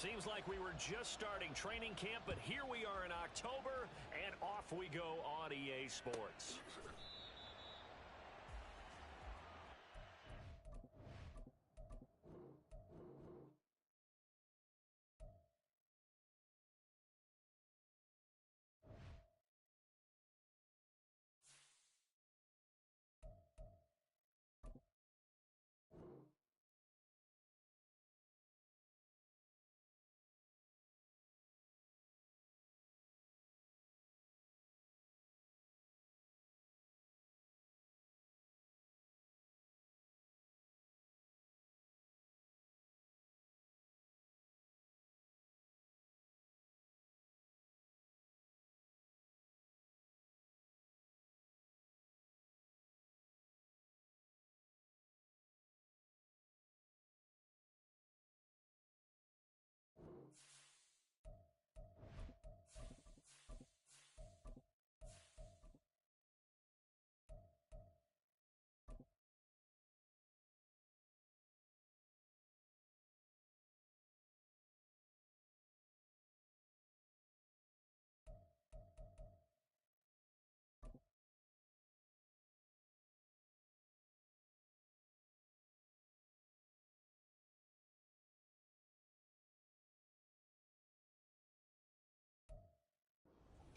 Seems like we were just starting training camp, but here we are in October, and off we go on EA Sports.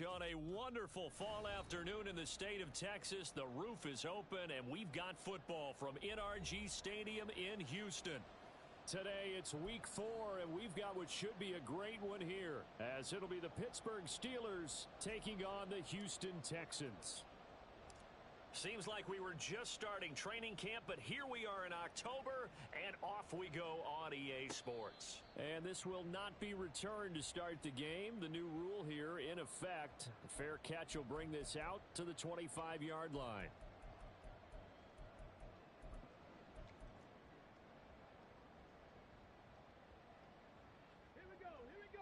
On a wonderful fall afternoon in the state of Texas, the roof is open, and we've got football from NRG Stadium in Houston. Today, it's week 4, and we've got what should be a great one here, as it'll be the Pittsburgh Steelers taking on the Houston Texans. Seems like we were just starting training camp, but here we are in October, and off we go on EA Sports. And this will not be returned to start the game. The new rule here in effect. A fair catch will bring this out to the 25-yard line. Here we go, here we go.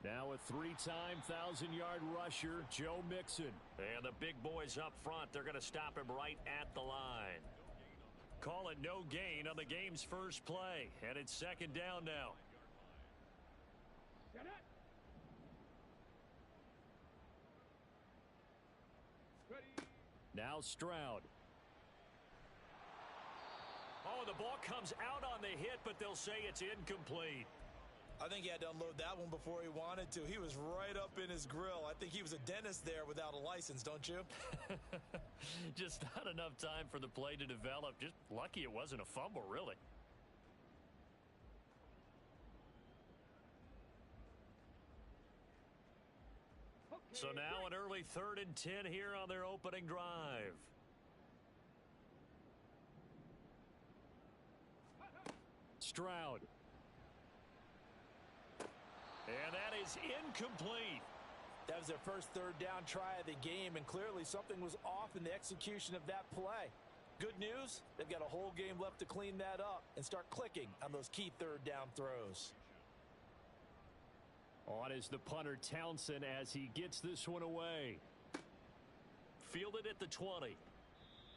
Now a three-time 1,000-yard rusher, Joe Mixon. And the big boys up front, they're going to stop him right at the line. Call it no gain on the game's first play. And it's second down now. Get it. Ready. Now Stroud. Oh, the ball comes out on the hit, but they'll say it's incomplete. I think he had to unload that one before he wanted to. He was right up in his grill. I think he was a dentist there without a license, don't you? Just not enough time for the play to develop. Just lucky it wasn't a fumble, really. Okay, So now an early 3rd and 10 here on their opening drive. Stroud. And that is incomplete. That was their first third down try of the game, and clearly something was off in the execution of that play. Good news, they've got a whole game left to clean that up and start clicking on those key third down throws. On is the punter Townsend as he gets this one away. Fielded at the 20.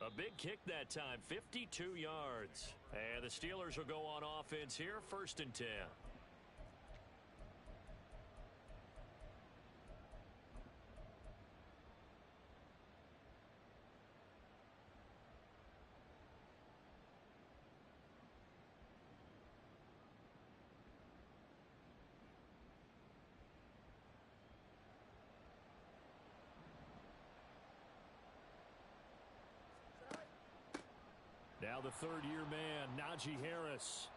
A big kick that time, 52 yards. And the Steelers will go on offense here, 1st and 10. Now the third-year man, Najee Harris.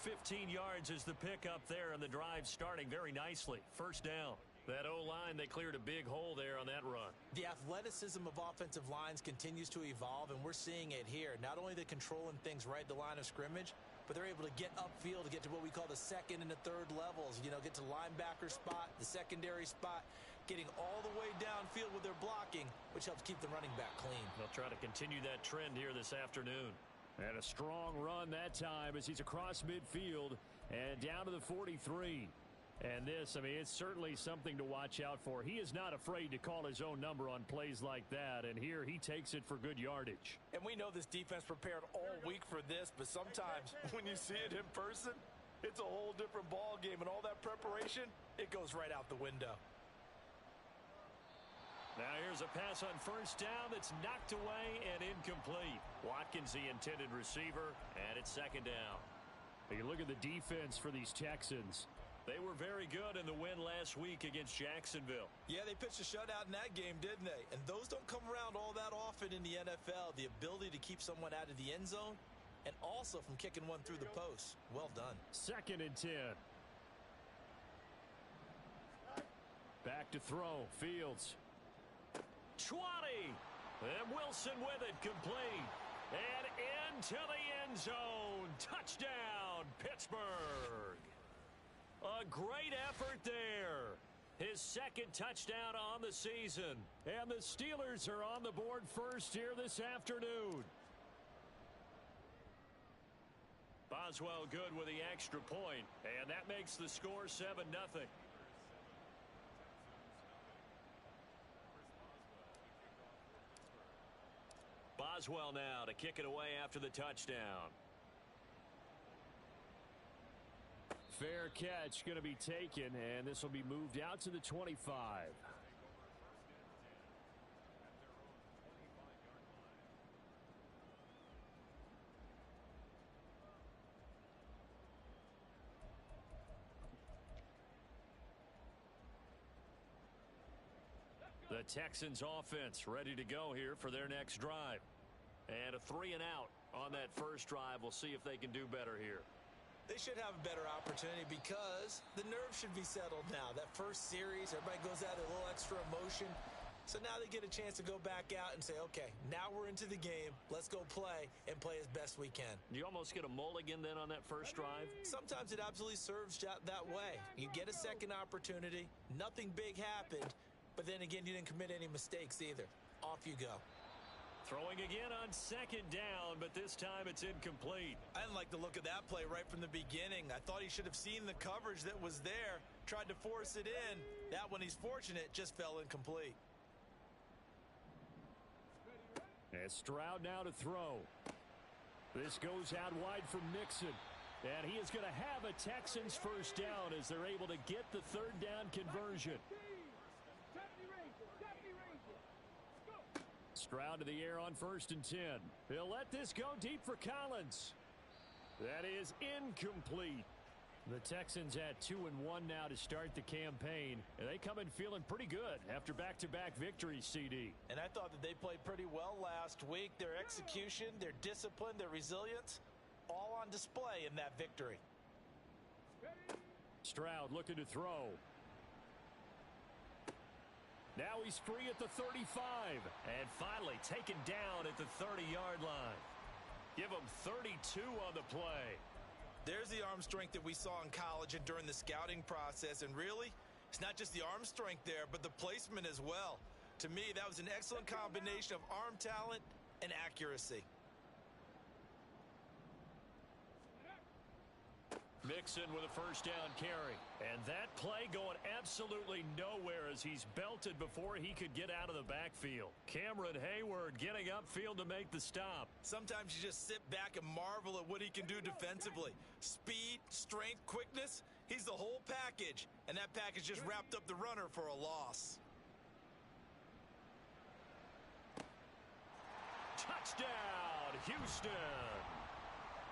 15 yards is the pickup there, and the drive starting very nicely. 1st down. That O-line, they cleared a big hole there on that run. The athleticism of offensive lines continues to evolve, and we're seeing it here. Not only the controlling things right at the line of scrimmage, but they're able to get upfield to get to what we call the 2nd and the 3rd levels. You know, get to linebacker spot, the secondary spot, getting all the way downfield with their blocking, which helps keep the running back clean. They'll try to continue that trend here this afternoon. And a strong run that time as he's across midfield and down to the 43. And this, I mean, it's certainly something to watch out for. He is not afraid to call his own number on plays like that, and here he takes it for good yardage. And we know this defense prepared all week for this, but sometimes when you see it in person, it's a whole different ball game, and all that preparation, it goes right out the window. Now here's a pass on first down that's knocked away and incomplete. Watkins, the intended receiver, and it's second down. You look at the defense for these Texans. They were very good in the win last week against Jacksonville. Yeah, they pitched a shutout in that game, didn't they? And those don't come around all that often in the NFL. The ability to keep someone out of the end zone and also from kicking one through the post. Well done. 2nd and 10. Back to throw. Fields. 20. And Wilson with it. Complete. And into the end zone. Touchdown, Pittsburgh. A great effort there. His 2nd touchdown on the season. And the Steelers are on the board first here this afternoon. Boswell good with the extra point, and that makes the score 7-0. Boswell now to kick it away after the touchdown. Fair catch going to be taken, and this will be moved out to the 25. The Texans offense ready to go here for their next drive. And a 3 and out on that first drive. We'll see if they can do better here. They should have a better opportunity because the nerves should be settled now. That first series, everybody goes out with a little extra emotion. So now they get a chance to go back out and say, okay, now we're into the game. Let's go play and play as best we can. You almost get a mulligan then on that first drive? Sometimes it absolutely serves that way. You get a second opportunity. Nothing big happened. But then again, you didn't commit any mistakes either. Off you go. Throwing again on 2nd down, but this time it's incomplete. I didn't like the look of that play right from the beginning. I thought he should have seen the coverage that was there, tried to force it in. That one, he's fortunate, just fell incomplete. And Stroud now to throw. This goes out wide from Mixon. And he is going to have a Texans first down as they're able to get the 3rd down conversion. Stroud to the air on 1st and 10. He'll let this go deep for Collins. That is incomplete. The Texans at 2-1 now to start the campaign. And they come in feeling pretty good after back-to-back victories, CD. And I thought that they played pretty well last week. Their execution, their discipline, their resilience, all on display in that victory. Stroud looking to throw. Now he's free at the 35. And finally taken down at the 30-yard line. Give him 32 on the play. There's the arm strength that we saw in college and during the scouting process. And really, it's not just the arm strength there, but the placement as well. To me, that was an excellent combination of arm talent and accuracy. Mixon with a first down carry. And that play going absolutely nowhere as he's belted before he could get out of the backfield. Cameron Hayward getting upfield to make the stop. Sometimes you just sit back and marvel at what he can do defensively. Speed, strength, quickness, he's the whole package. And that package just wrapped up the runner for a loss. Touchdown, Houston.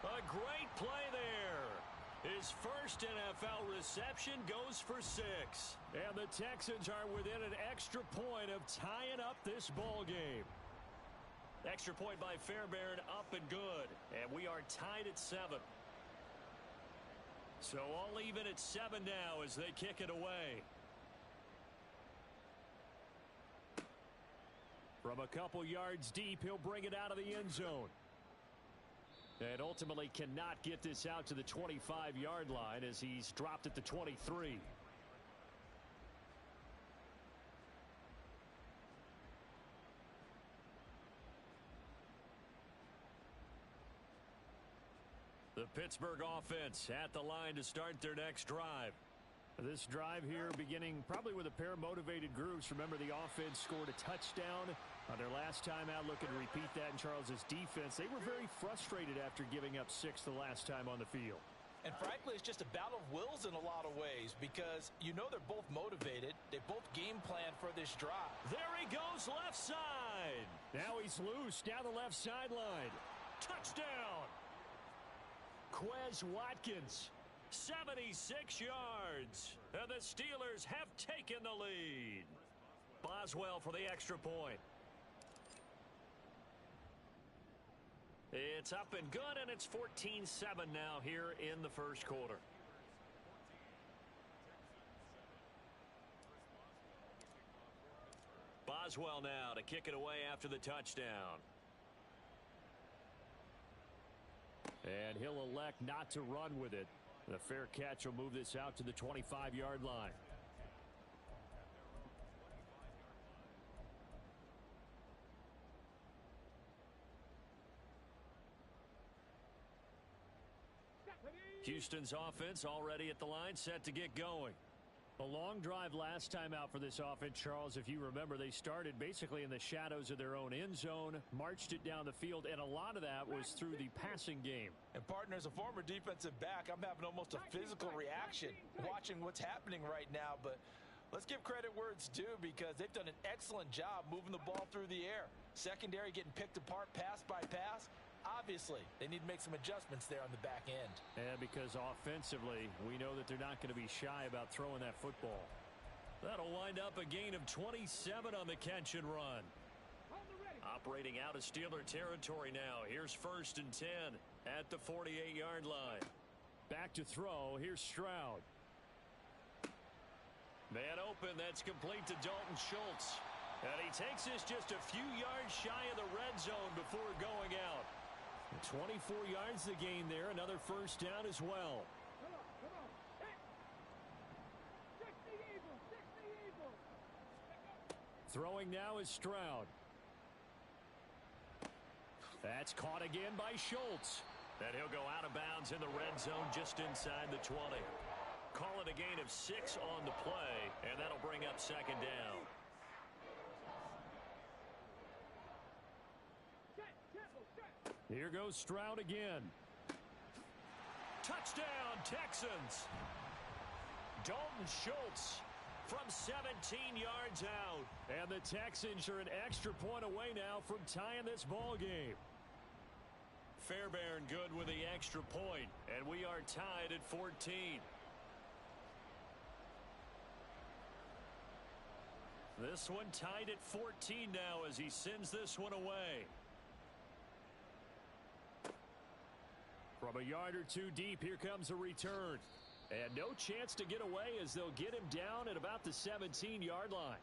A great play there. His first NFL reception goes for 6. And the Texans are within an extra point of tying up this ball game. Extra point by Fairbairn, up and good. And we are tied at 7. So all even at 7 now as they kick it away. From a couple yards deep, he'll bring it out of the end zone. And ultimately cannot get this out to the 25-yard line as he's dropped at the 23. The Pittsburgh offense at the line to start their next drive. This drive here beginning probably with a pair of motivated groups. Remember, the offense scored a touchdown on their last time out, looking to repeat that in Charles's defense. They were very frustrated after giving up 6 the last time on the field. And frankly, it's just a battle of wills in a lot of ways because you know they're both motivated. They both game plan for this drive. There he goes left side. Now he's loose down the left sideline. Touchdown. Quez Watkins. 76 yards. And the Steelers have taken the lead. Boswell for the extra point. It's up and good, and it's 14-7 now here in the first quarter. Boswell now to kick it away after the touchdown. And he'll elect not to run with it. The fair catch will move this out to the 25-yard line. Houston's offense already at the line, set to get going. A long drive last time out for this offense, Charles. If you remember, they started basically in the shadows of their own end zone, marched it down the field, and a lot of that was through the passing game. And, partner, as a former defensive back, I'm having almost a physical reaction watching what's happening right now. But let's give credit where it's due because they've done an excellent job moving the ball through the air. Secondary getting picked apart pass by pass. Obviously, they need to make some adjustments there on the back end. And because offensively, we know that they're not going to be shy about throwing that football. That'll wind up a gain of 27 on the catch and run. Operating out of Steeler territory now. Here's 1st and 10 at the 48-yard line. Back to throw. Here's Stroud. Man open. That's complete to Dalton Schultz. And he takes this just a few yards shy of the red zone before going out. 24 yards to gain there. Another first down as well. Come on. Hey. Check the eagle. Throwing now is Stroud. That's caught again by Schultz. And he'll go out of bounds in the red zone just inside the 20. Call it a gain of 6 on the play, and that'll bring up 2nd down. Here goes Stroud again. Touchdown, Texans. Dalton Schultz from 17 yards out. And the Texans are an extra point away now from tying this ball game. Fairbairn good with the extra point, and we are tied at 14. This one tied at 14 now as he sends this one away. From a yard or two deep, here comes a return. And no chance to get away as they'll get him down at about the 17-yard line.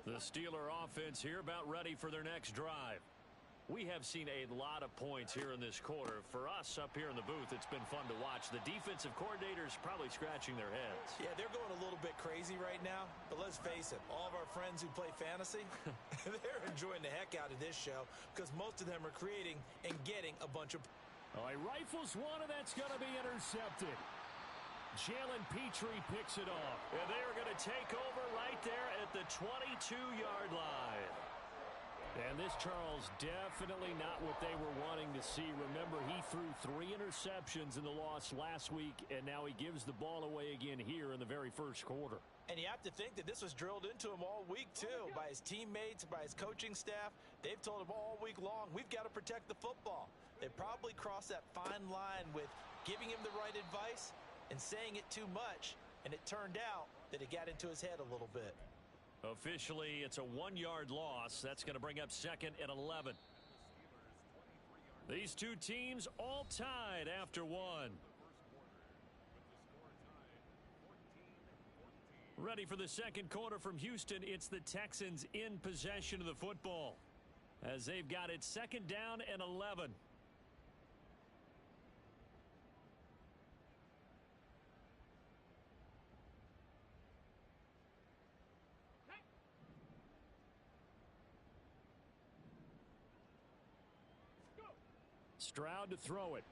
The Steeler offense here about ready for their next drive. We have seen a lot of points here in this quarter. For us up here in the booth, it's been fun to watch. The defensive coordinators probably scratching their heads. Yeah, they're going a little bit crazy right now. But let's face it, all of our friends who play fantasy, they're enjoying the heck out of this show because most of them are creating and getting a bunch of... Oh, he rifles one, and that's going to be intercepted. Jalen Petrie picks it off. And they're going to take over right there at the 22-yard line. And this, Charles, definitely not what they were wanting to see. Remember, he threw 3 interceptions in the loss last week, and now he gives the ball away again here in the very first quarter. And you have to think that this was drilled into him all week, too, by his teammates, by his coaching staff. They've told him all week long, we've got to protect the football. They probably crossed that fine line with giving him the right advice and saying it too much, and it turned out that it got into his head a little bit. Officially, it's a 1-yard loss. That's going to bring up 2nd and 11. These two teams all tied after 1. Ready for the second quarter from Houston. It's the Texans in possession of the football as they've got it 2nd down and 11. Stroud to throw it.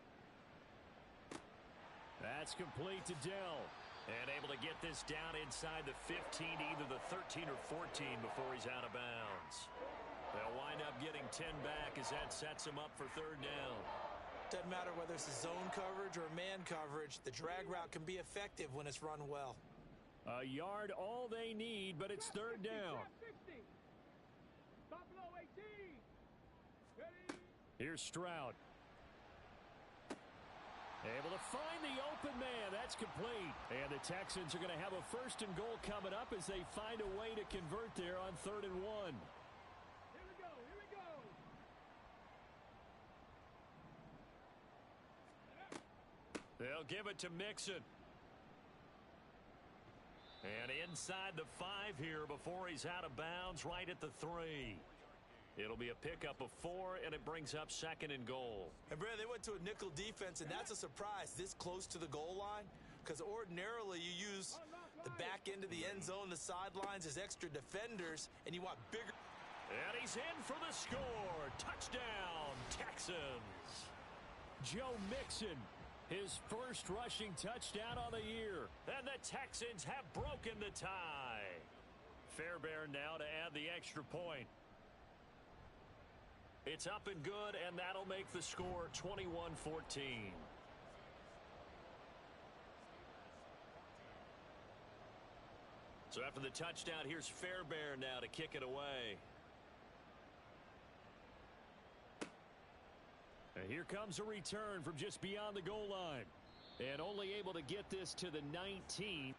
That's complete to Dell. And able to get this down inside the 15, either the 13 or 14 before he's out of bounds. They'll wind up getting 10 back as that sets him up for third down. Doesn't matter whether it's a zone coverage or man coverage, the drag route can be effective when it's run well. A yard all they need, but it's third down. Here's Stroud. Able to find the open man. That's complete. And the Texans are going to have a first and goal coming up as they find a way to convert there on 3rd and 1. Here we go. They'll give it to Mixon. And inside the 5 here before he's out of bounds, right at the 3. It'll be a pickup of 4, and it brings up 2nd and goal. And, Brad, they went to a nickel defense, and that's a surprise this close to the goal line, because ordinarily you use the back end of the end zone, the sidelines as extra defenders, and you want bigger. And he's in for the score. Touchdown, Texans. Joe Mixon, his first rushing touchdown on the year. And the Texans have broken the tie. Fairbairn now to add the extra point. It's up and good, and that'll make the score 21-14. So after the touchdown, here's Fairbairn now to kick it away. And here comes a return from just beyond the goal line. And only able to get this to the 19.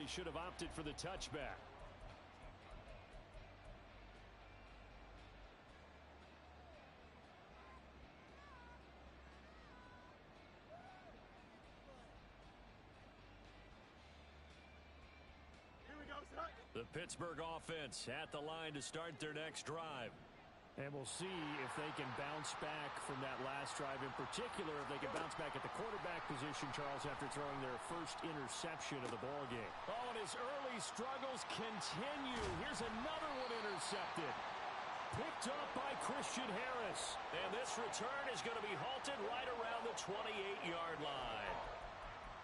Should have opted for the touchback. Here we go, son. The Pittsburgh offense at the line to start their next drive. And we'll see if they can bounce back from that last drive. In particular, if they can bounce back at the quarterback position, Charles, after throwing their first interception of the ballgame. Oh, and his early struggles continue. Here's another one intercepted. Picked up by Christian Harris. And this return is going to be halted right around the 28-yard line.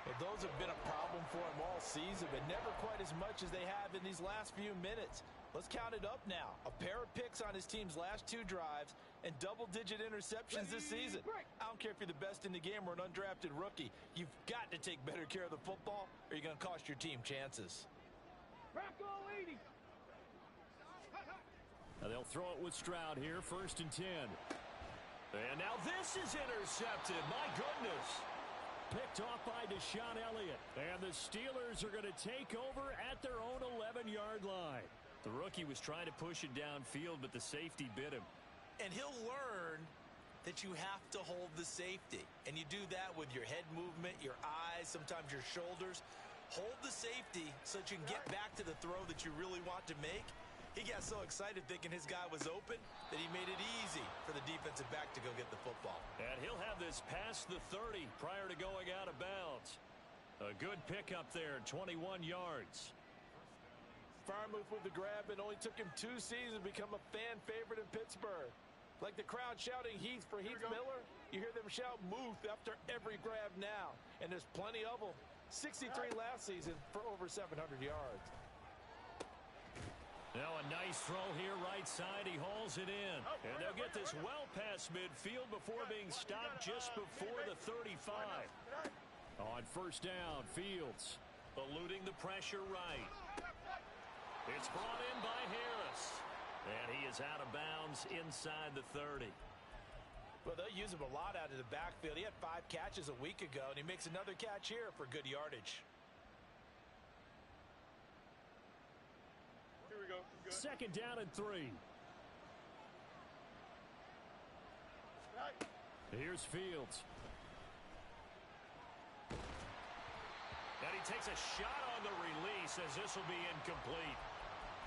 Well, those have been a problem for him all season, but never quite as much as they have in these last few minutes. Let's count it up now. A pair of picks on his team's last 2 drives and double-digit interceptions this season. I don't care if you're the best in the game or an undrafted rookie. You've got to take better care of the football or you're going to cost your team chances. Now they'll throw it with Stroud here, 1st and 10. And now this is intercepted. My goodness. Picked off by Deshaun Elliott. And the Steelers are going to take over at their own 11-yard line. The rookie was trying to push it downfield, but the safety bit him. And he'll learn that you have to hold the safety. And you do that with your head movement, your eyes, sometimes your shoulders. Hold the safety so that you can get back to the throw that you really want to make. He got so excited thinking his guy was open that he made it easy for the defensive back to go get the football. And he'll have this past the 30 prior to going out of bounds. A good pickup there, 21 yards. Farmouth with the grab, and only took him 2 seasons to become a fan favorite in Pittsburgh. Like the crowd shouting Heath for Heath Miller, you hear them shout Muth after every grab now. And there's plenty of them. 63 last season for over 700 yards. Now a nice throw here right side. He hauls it in. And they'll get this well past midfield before being stopped just before the 35. On 1st down, Fields eluding the pressure right. It's brought in by Harris. And he is out of bounds inside the 30. Well, they'll use him a lot out of the backfield. He had 5 catches a week ago, and he makes another catch here for good yardage. Here we go. Good. 2nd down and 3. Right. Here's Fields. And he takes a shot on the release as this will be incomplete.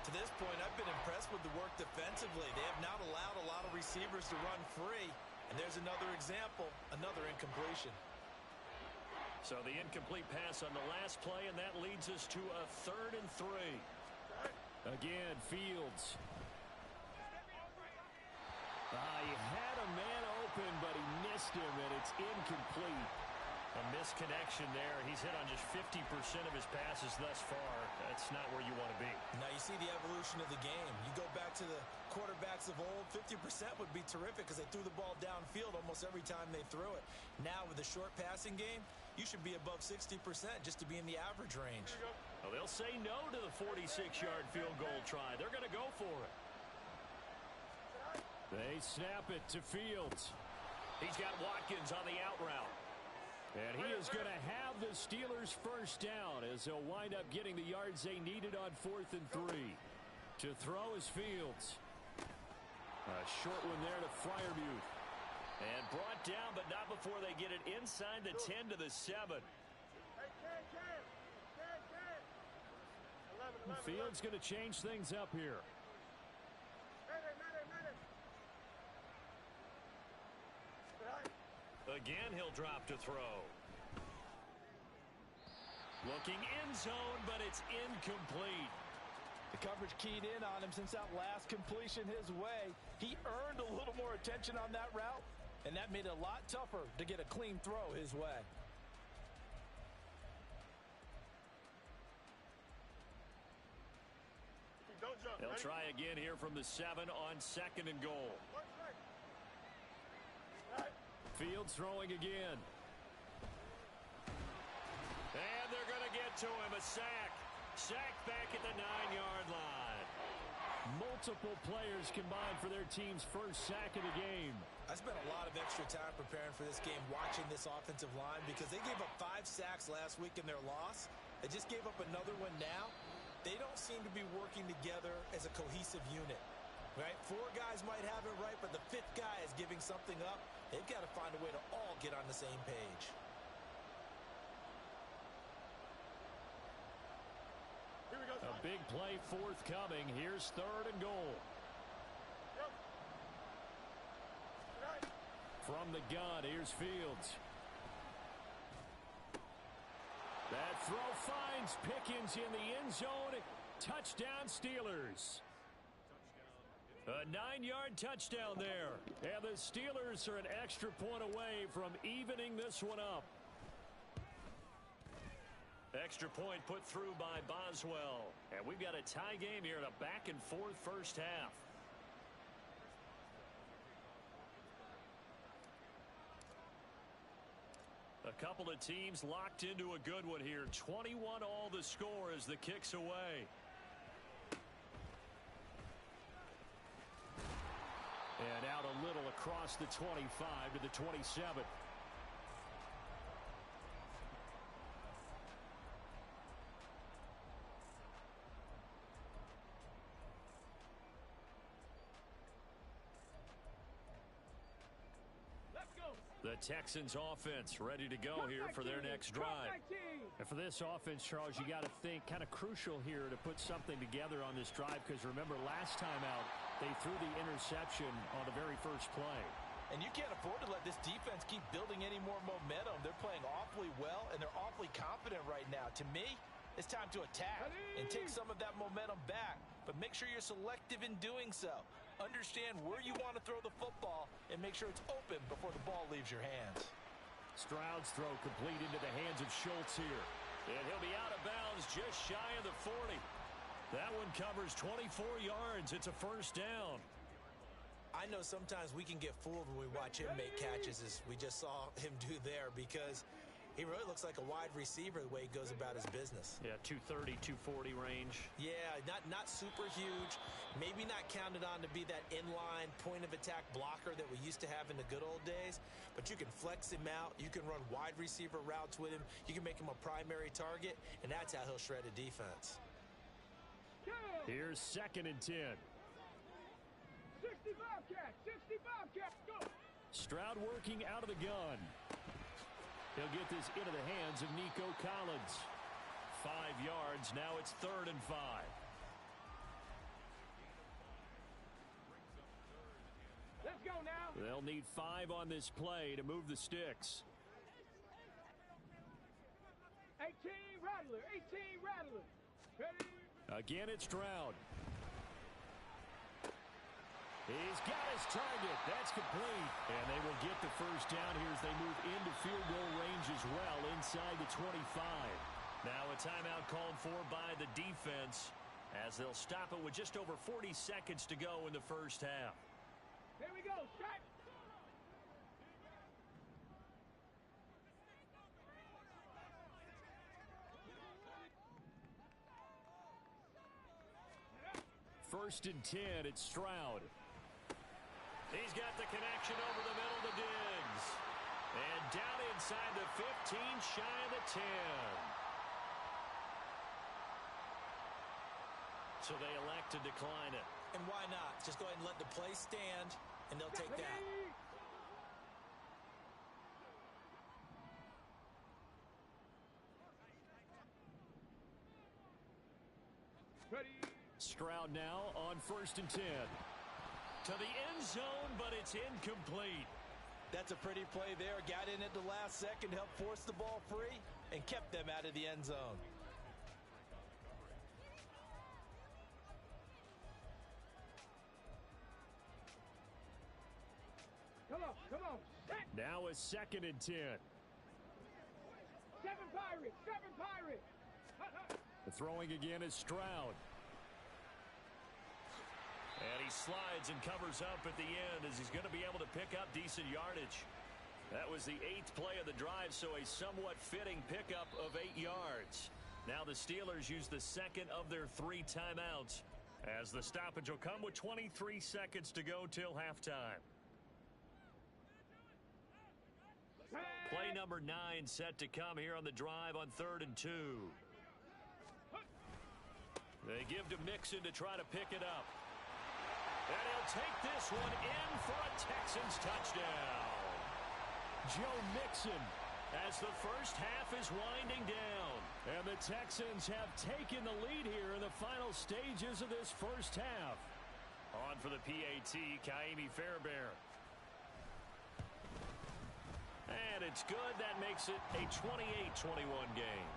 To this point, I've been impressed with the work defensively. They have not allowed a lot of receivers to run free. And there's another example, another incompletion. So the incomplete pass on the last play, and that leads us to a 3rd and 3. Again, Fields. He had a man open, but he missed him, and it's incomplete. A misconnection there. He's hit on just 50% of his passes thus far. That's not where you want to be. Now you see the evolution of the game. You go back to the quarterbacks of old, 50% would be terrific because they threw the ball downfield almost every time they threw it. Now with the short passing game, you should be above 60% just to be in the average range. Well, they'll say no to the 46-yard field goal try. They're going to go for it. They snap it to Fields. He's got Watkins on the out route. And he is going to have the Steelers first down as they'll wind up getting the yards they needed on 4th and 3. To throw is Fields. A short one there to Freiermuth. And brought down, but not before they get it inside the 10 to the 7. Fields going to change things up here. Again, he'll drop to throw. Looking end zone, but it's incomplete. The coverage keyed in on him since that last completion his way. He earned a little more attention on that route, and that made it a lot tougher to get a clean throw his way. They'll try again here from the 7 on 2nd and goal. Fields throwing again. And they're going to get to him. A sack. Sack back at the 9-yard line. Multiple players combined for their team's first sack of the game. I spent a lot of extra time preparing for this game, watching this offensive line, because they gave up 5 sacks last week in their loss. They just gave up another one now. They don't seem to be working together as a cohesive unit. Right? 4 guys might have it right, but the 5th guy is giving something up. They've got to find a way to all get on the same page. Here we go. A big play forthcoming. Here's 3rd and goal. From the gun, here's Fields. That throw finds Pickens in the end zone. Touchdown, Steelers. A 9-yard touchdown there. And the Steelers are an extra point away from evening this one up. Extra point put through by Boswell. And we've got a tie game here in a back-and-forth first half. A couple of teams locked into a good one here. 21 all the score as the kick's away. And out a little across the 25 to the 27. The Texans offense ready to go here for their next drive. And for this offense, Charles, you got to think kind of crucial here to put something together on this drive, because remember last time out they threw the interception on the very first play. And you can't afford to let this defense keep building any more momentum. They're playing awfully well, and they're awfully confident right now. To me, it's time to attack and take some of that momentum back, but make sure you're selective in doing so. Understand where you want to throw the football and make sure it's open before the ball leaves your hands. Stroud's throw complete into the hands of Schultz here. And he'll be out of bounds just shy of the 40. That one covers 24 yards. It's a first down. I know sometimes we can get fooled when we watch him make catches, as we just saw him do there, because he really looks like a wide receiver the way he goes about his business. Yeah, 230, 240 range. Yeah, not super huge. Maybe not counted on to be that inline point-of-attack blocker that we used to have in the good old days. But you can flex him out. You can run wide receiver routes with him. You can make him a primary target, and that's how he'll shred a defense. Here's 2nd and 10. 60 Bobcats, 60 Bobcats, go! Stroud working out of the gun. He'll get this into the hands of Nico Collins. 5 yards. Now it's 3rd and 5. They'll need 5 on this play to move the sticks. 18 Rattler, 18 Rattler. Ready? Again, it's Stroud. He's got his target. That's complete. And they will get the first down here as they move into field goal range as well inside the 25. Now a timeout called for by the defense as they'll stop it with just over 40 seconds to go in the first half. Here we go. Shot. First and 10, it's Stroud. He's got the connection over the middle to Diggs. And down inside the 15, shy of the 10. So they elect to decline it. And why not? Just go ahead and let the play stand, and they'll take that. Ready? Stroud now on first and 10. To the end zone, but it's incomplete. That's a pretty play there. Got in at the last second, helped force the ball free, and kept them out of the end zone. Come on, come on. Set. Now a second and 10. 7 Pirates, 7 Pirates. The throwing again is Stroud. And he slides and covers up at the end as he's going to be able to pick up decent yardage. That was the 8th play of the drive, so a somewhat fitting pickup of 8 yards. Now the Steelers use the second of their 3 timeouts as the stoppage will come with 23 seconds to go till halftime. Play number 9 set to come here on the drive on 3rd and 2. They give to Mixon to try to pick it up. And he'll take this one in for a Texans touchdown. Joe Mixon as the first half is winding down. And the Texans have taken the lead here in the final stages of this first half. On for the PAT, Kaimi Fairbairn. And it's good. That makes it a 28-21 game.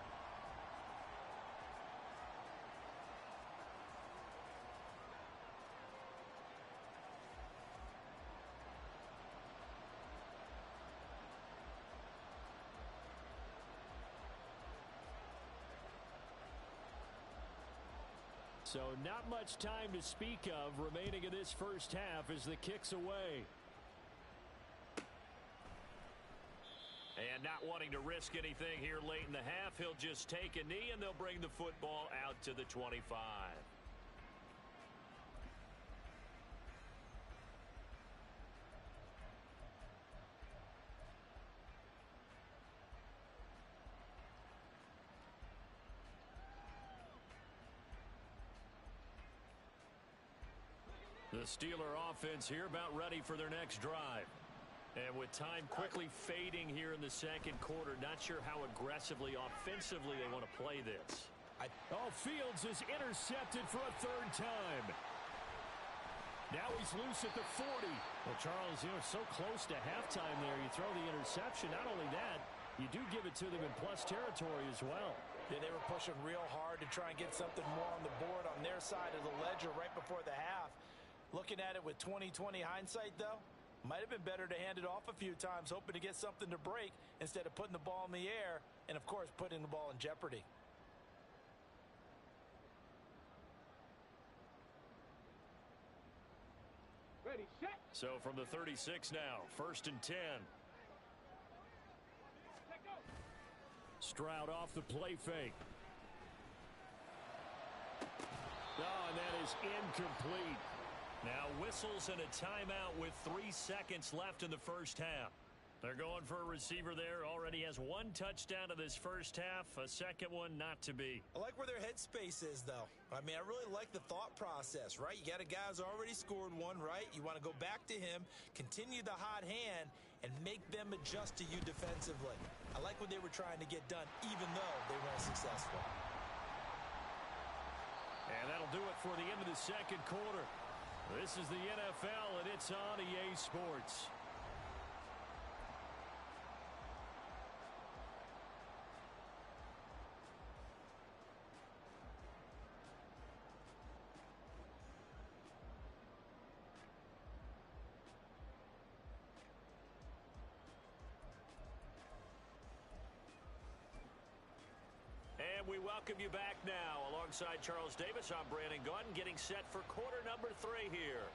So not much time to speak of remaining in this first half as the kick's away. And not wanting to risk anything here late in the half, he'll just take a knee and they'll bring the football out to the 25. The Steeler offense here about ready for their next drive. And with time quickly fading here in the second quarter, not sure how aggressively, offensively they want to play this. Fields is intercepted for a 3rd time. Now he's loose at the 40. Well, Charles, so close to halftime there. You throw the interception. Not only that, you do give it to them in plus territory as well. Yeah, they were pushing real hard to try and get something more on the board on their side of the ledger right before the half. Looking at it with 20/20 hindsight, though, might have been better to hand it off a few times, hoping to get something to break instead of putting the ball in the air and, of course, putting the ball in jeopardy. Ready, set. So from the 36 now, 1st and 10. Let go. Stroud off the play fake. Oh, and that is incomplete. Now whistles and a timeout with 3 seconds left in the first half. They're going for a receiver there. Already has 1 touchdown in this first half. A second one not to be. I like where their headspace is, though. I mean, I really like the thought process, right? You got a guy who's already scored 1, right? You want to go back to him, continue the hot hand, and make them adjust to you defensively. I like what they were trying to get done, even though they weren't successful. And that'll do it for the end of the second quarter. This is the NFL, and it's on EA Sports. And we welcome you back now. Alongside Charles Davis, I'm Brandon Gaudin, getting set for quarter number 3 here.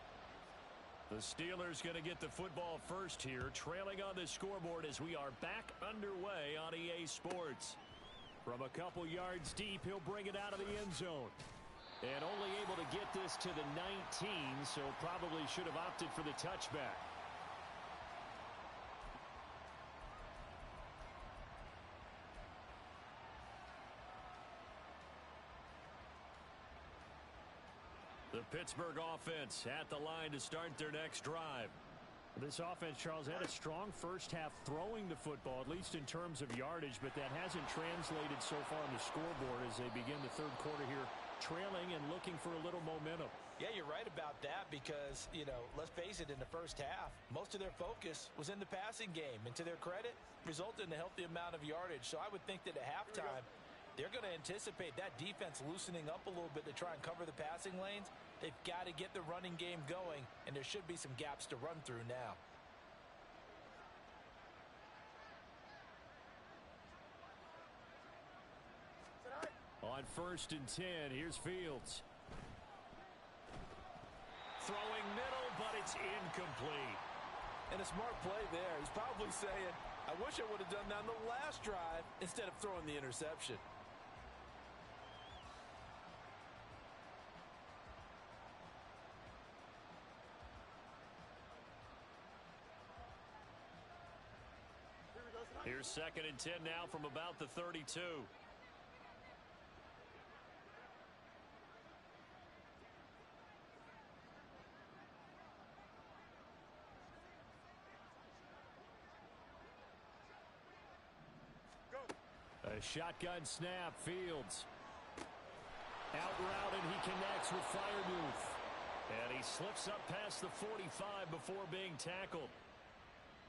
The Steelers going to get the football first here, trailing on the scoreboard as we are back underway on EA Sports. From a couple yards deep, he'll bring it out of the end zone. And only able to get this to the 19, so probably should have opted for the touchback. The Pittsburgh offense at the line to start their next drive. This offense, Charles, had a strong first half throwing the football, at least in terms of yardage, but that hasn't translated so far on the scoreboard as they begin the third quarter here, trailing and looking for a little momentum. Yeah, you're right about that because, let's face it, in the first half, most of their focus was in the passing game. And to their credit, resulted in a healthy amount of yardage. So I would think that at halftime, they're going to anticipate that defense loosening up a little bit to try and cover the passing lanes. They've got to get the running game going, and there should be some gaps to run through now. On 1st and 10, here's Fields. Throwing middle, but it's incomplete. And a smart play there. He's probably saying, I wish I would have done that on the last drive instead of throwing the interception. Here's 2nd and 10 now from about the 32. A shotgun snap, Fields. Out route, and he connects with Freiermuth. And he slips up past the 45 before being tackled.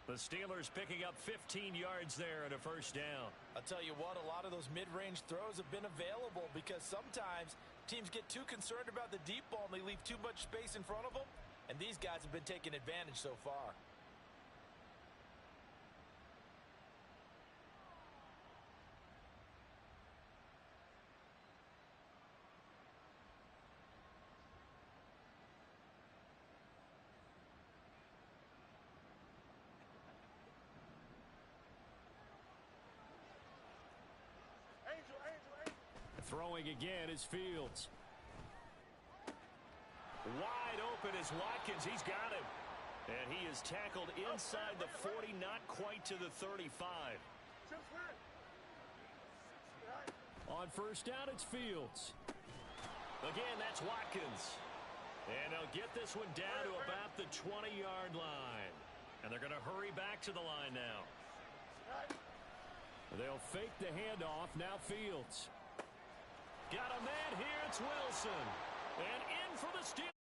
The Steelers picking up 15 yards there and a first down. I'll tell you what, a lot of those mid-range throws have been available because sometimes teams get too concerned about the deep ball and they leave too much space in front of them. And these guys have been taking advantage so far. Throwing again is Fields. Wide open is Watkins. He's got him. And he is tackled inside the 40, not quite to the 35. On first down, it's Fields. Again, that's Watkins. And they'll get this one down to about the 20-yard line. And they're going to hurry back to the line now. They'll fake the handoff. Now Fields. Got a man here. It's Wilson. And in for the steal.